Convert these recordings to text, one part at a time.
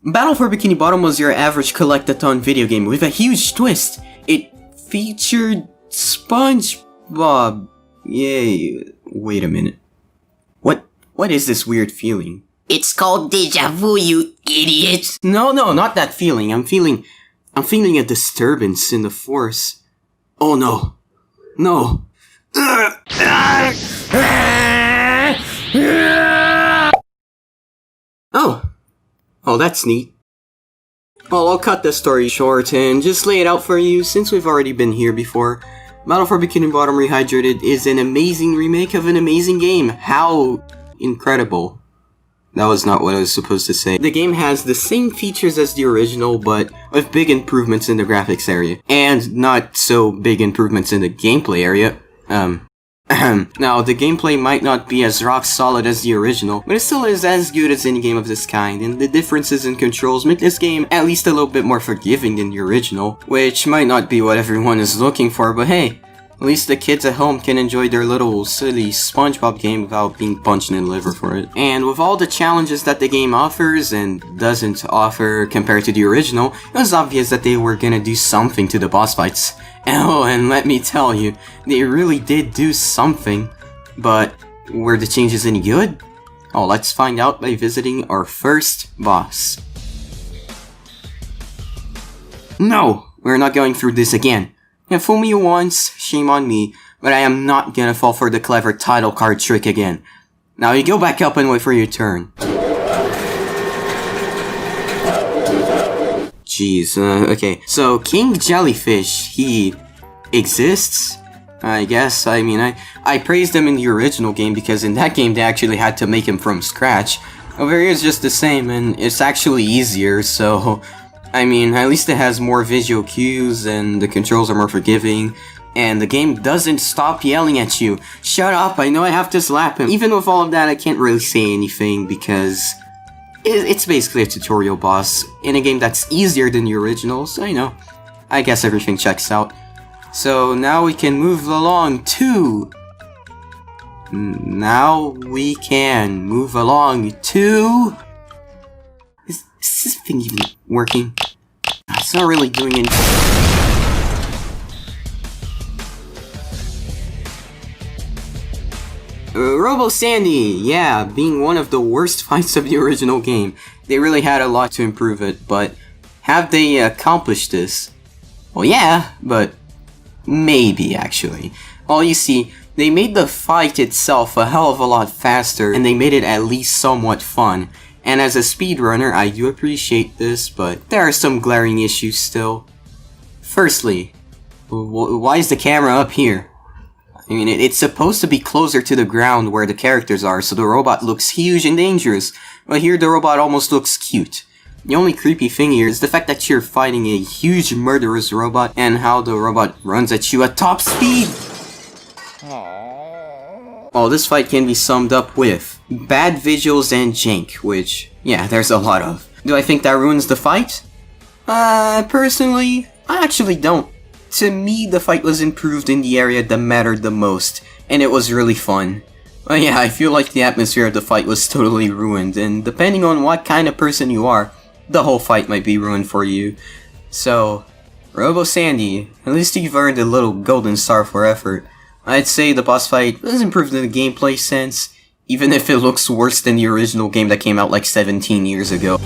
Battle for Bikini Bottom was your average collect-a-ton video game with a huge twist. It featured SpongeBob. Yay. Wait a minute. What is this weird feeling? It's called deja vu, you idiot. No, not that feeling. I'm feeling a disturbance in the force. Oh no. No. Oh, that's neat. Well, I'll cut the story short and just lay it out for you since we've already been here before. Battle for Bikini Bottom Rehydrated is an amazing remake of an amazing game. How incredible. That was not what I was supposed to say. The game has the same features as the original, but with big improvements in the graphics area. And not so big improvements in the gameplay area. Now, the gameplay might not be as rock solid as the original, but it still is as good as any game of this kind, and the differences in controls make this game at least a little bit more forgiving than the original, which might not be what everyone is looking for, but hey, at least the kids at home can enjoy their little silly SpongeBob game without being punched in the liver for it. And with all the challenges that the game offers and doesn't offer compared to the original, it was obvious that they were gonna do something to the boss fights. Oh, and let me tell you, they really did do something. But were the changes any good? Oh, let's find out by visiting our first boss. No, we're not going through this again. Yeah, fool me once, shame on me, but I am not gonna fall for the clever title card trick again. Now you go back up and wait for your turn. Jeez, okay. So, King Jellyfish, he exists? I guess. I mean, I praised him in the original game because in that game they actually had to make him from scratch. Over here it's just the same and it's actually easier, so... I mean, at least it has more visual cues and the controls are more forgiving. And the game doesn't stop yelling at you. Shut up, I know I have to slap him. Even with all of that, I can't really say anything because... It's basically a tutorial boss in a game that's easier than the original, so you know, I guess everything checks out. So now we can move along to... Now we can move along to... Is this thing even working? It's not really doing anything. Robo-Sandy, yeah, being one of the worst fights of the original game. They really had a lot to improve it, but have they accomplished this? Well, yeah, but maybe, actually. Well, you see, they made the fight itself a hell of a lot faster, and they made it at least somewhat fun. And as a speedrunner, I do appreciate this, but there are some glaring issues still. Firstly, why is the camera up here? I mean, it's supposed to be closer to the ground where the characters are, so the robot looks huge and dangerous. But here the robot almost looks cute. The only creepy thing here is the fact that you're fighting a huge murderous robot and how the robot runs at you at top speed! Well, this fight can be summed up with bad visuals and jank, which, yeah, there's a lot of. Do I think that ruins the fight? Personally, I actually don't. To me, the fight was improved in the area that mattered the most, and it was really fun. But yeah, I feel like the atmosphere of the fight was totally ruined, and depending on what kind of person you are, the whole fight might be ruined for you. So, Robo-Sandy, at least you've earned a little golden star for effort. I'd say the boss fight was improved in the gameplay sense, even if it looks worse than the original game that came out like 17 years ago.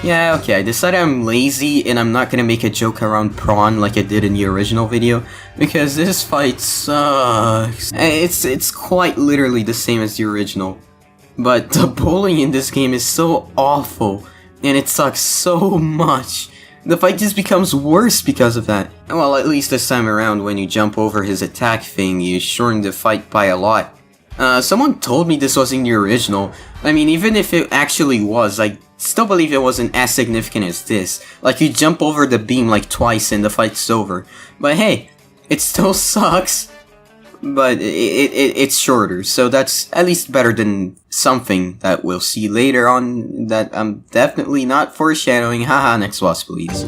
Yeah, okay, I decided I'm lazy and I'm not gonna make a joke around Prawn like I did in the original video, because this fight sucks. It's quite literally the same as the original. But the bullying in this game is so awful, and it sucks so much. The fight just becomes worse because of that. Well, at least this time around, when you jump over his attack thing, you shorten the fight by a lot. Someone told me this was in the original. I mean, even if it actually was, I still believe it wasn't as significant as this. Like, you jump over the beam like twice and the fight's over. But hey, it still sucks. But it's shorter, so that's at least better than something that we'll see later on that I'm definitely not foreshadowing. Haha, next boss please.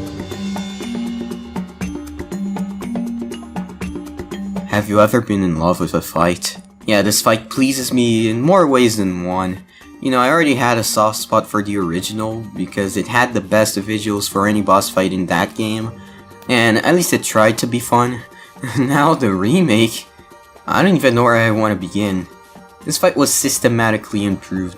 Have you ever been in love with a fight? Yeah, this fight pleases me in more ways than one. You know, I already had a soft spot for the original because it had the best visuals for any boss fight in that game, and at least it tried to be fun. Now the remake, I don't even know where I want to begin. This fight was systematically improved.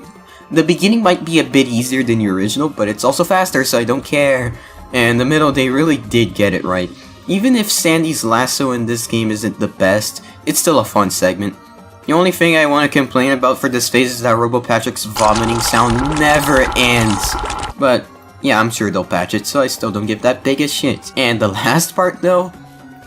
The beginning might be a bit easier than the original, but it's also faster, so I don't care. And the middle, they really did get it right. Even if Sandy's lasso in this game isn't the best, it's still a fun segment. The only thing I want to complain about for this phase is that Robo-Patrick's vomiting sound never ends. But yeah, I'm sure they'll patch it, so I still don't give that big a shit. And the last part though,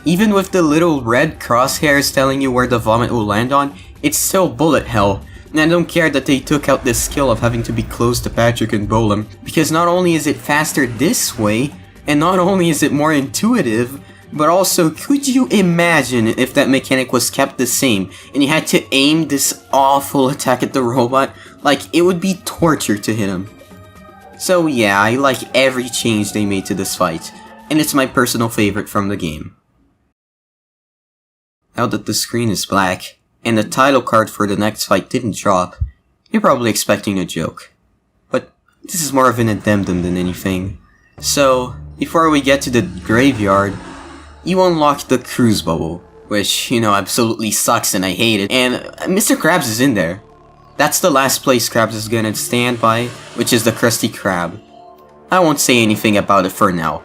even with the little red crosshairs telling you where the vomit will land on, it's still bullet hell. And I don't care that they took out this skill of having to be close to Patrick and bowl him, because not only is it faster this way, and not only is it more intuitive, but also, could you imagine if that mechanic was kept the same, and you had to aim this awful attack at the robot? Like, it would be torture to hit him. So yeah, I like every change they made to this fight, and it's my personal favorite from the game. Now that the screen is black, and the title card for the next fight didn't drop, you're probably expecting a joke. But this is more of an addendum than anything. So, before we get to the graveyard, you unlock the cruise bubble, which, you know, absolutely sucks and I hate it, and Mr. Krabs is in there. That's the last place Krabs is gonna stand by, which is the Krusty Krab. I won't say anything about it for now.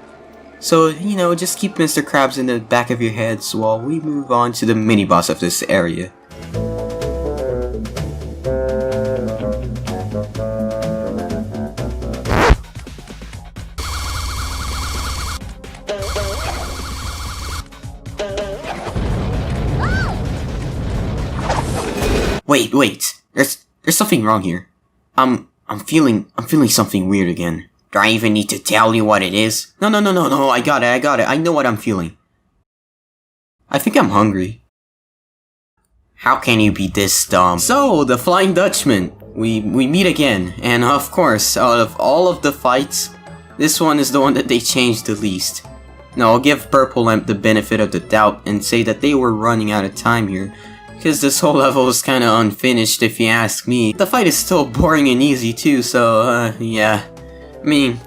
So, you know, just keep Mr. Krabs in the back of your heads while we move on to the mini-boss of this area. Wait, there's something wrong here. I'm feeling something weird again. Do I even need to tell you what it is? No, I got it, I know what I'm feeling. I think I'm hungry. How can you be this dumb? So, the Flying Dutchman. We meet again, and of course, out of all of the fights, this one is the one that they changed the least. Now, I'll give Purple Lamp the benefit of the doubt and say that they were running out of time here, because this whole level is kinda unfinished if you ask me. The fight is still boring and easy too, so yeah. I mean,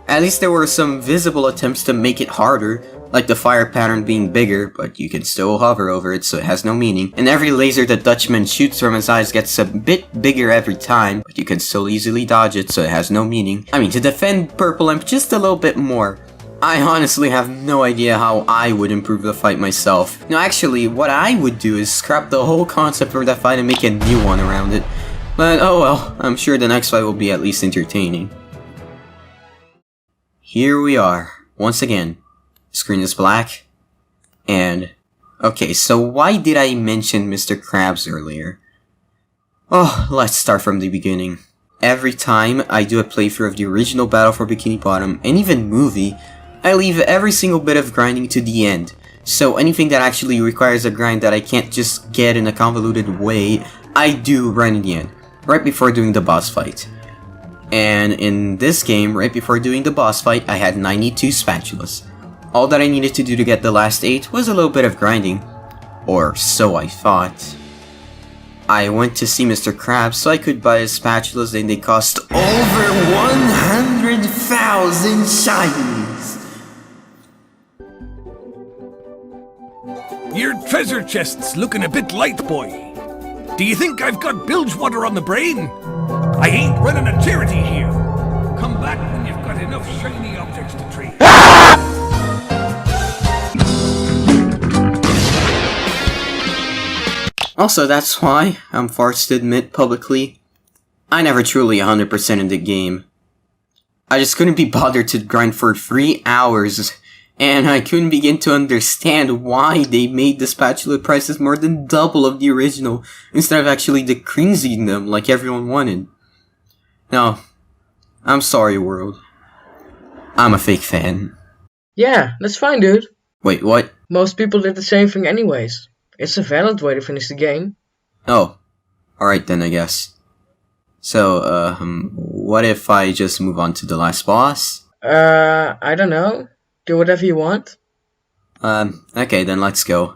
at least there were some visible attempts to make it harder, like the fire pattern being bigger, but you can still hover over it so it has no meaning. And every laser the Dutchman shoots from his eyes gets a bit bigger every time, but you can still easily dodge it so it has no meaning. I mean, to defend Purple Imp just a little bit more, I honestly have no idea how I would improve the fight myself. No, actually, what I would do is scrap the whole concept for that fight and make a new one around it. But oh well, I'm sure the next fight will be at least entertaining. Here we are, once again. The screen is black, and... Okay, so why did I mention Mr. Krabs earlier? Oh, let's start from the beginning. Every time I do a playthrough of the original Battle for Bikini Bottom, and even movie, I leave every single bit of grinding to the end. So anything that actually requires a grind that I can't just get in a convoluted way, I do right in the end, right before doing the boss fight. And in this game, right before doing the boss fight, I had 92 spatulas. All that I needed to do to get the last 8 was a little bit of grinding. Or so I thought. I went to see Mr. Krabs so I could buy his spatulas, and they cost over 100,000 shinies! Your treasure chest's looking a bit light, boy. Do you think I've got bilge water on the brain? I ain't running a charity here. Come back when you've got enough shiny objects to trade. Also, that's why I'm forced to admit publicly, I never truly 100% in the game. I just couldn't be bothered to grind for 3 hours, and I couldn't begin to understand why they made the spatula prices more than double of the original, instead of actually decreasing them like everyone wanted. No, I'm sorry, world. I'm a fake fan. Yeah, that's fine, dude. Wait, what? Most people did the same thing anyways. It's a valid way to finish the game. Oh, alright then, I guess. So, what if I just move on to the last boss? I don't know. Do whatever you want. Okay, then let's go.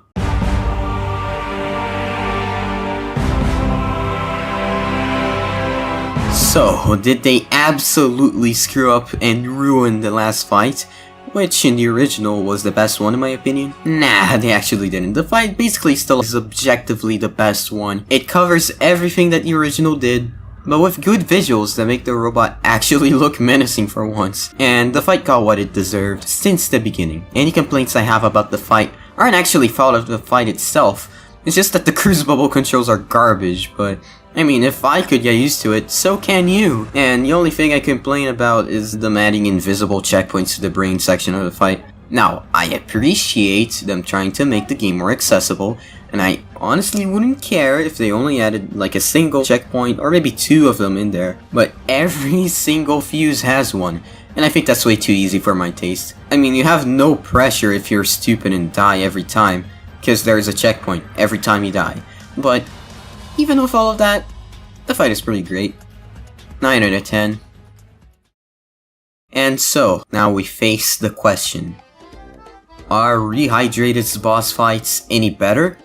So, did they absolutely screw up and ruin the last fight? Which in the original was the best one in my opinion? Nah, they actually didn't. The fight basically still is objectively the best one. It covers everything that the original did, but with good visuals that make the robot actually look menacing for once. And the fight got what it deserved since the beginning. Any complaints I have about the fight aren't actually fault of the fight itself. It's just that the cruise bubble controls are garbage, but I mean, if I could get used to it, so can you. And the only thing I complain about is them adding invisible checkpoints to the brain section of the fight. Now, I appreciate them trying to make the game more accessible, and I honestly wouldn't care if they only added like a single checkpoint or maybe 2 of them in there. But every single fuse has one, and I think that's way too easy for my taste. I mean, you have no pressure if you're stupid and die every time, because there's a checkpoint every time you die. But even with all of that, the fight is pretty great. 9 out of 10. And so, now we face the question. Are Rehydrated's boss fights any better?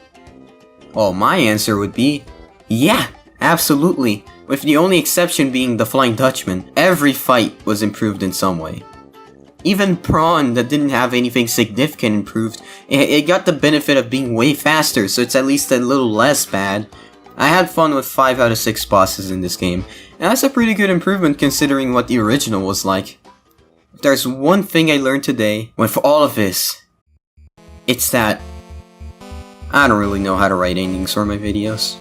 Well, my answer would be, yeah, absolutely. With the only exception being the Flying Dutchman, every fight was improved in some way. Even Prawn, that didn't have anything significant improved, it got the benefit of being way faster, so it's at least a little less bad. I had fun with 5 out of 6 bosses in this game, and that's a pretty good improvement considering what the original was like. If there's one thing I learned today, with all of this, it's that I don't really know how to write endings for my videos.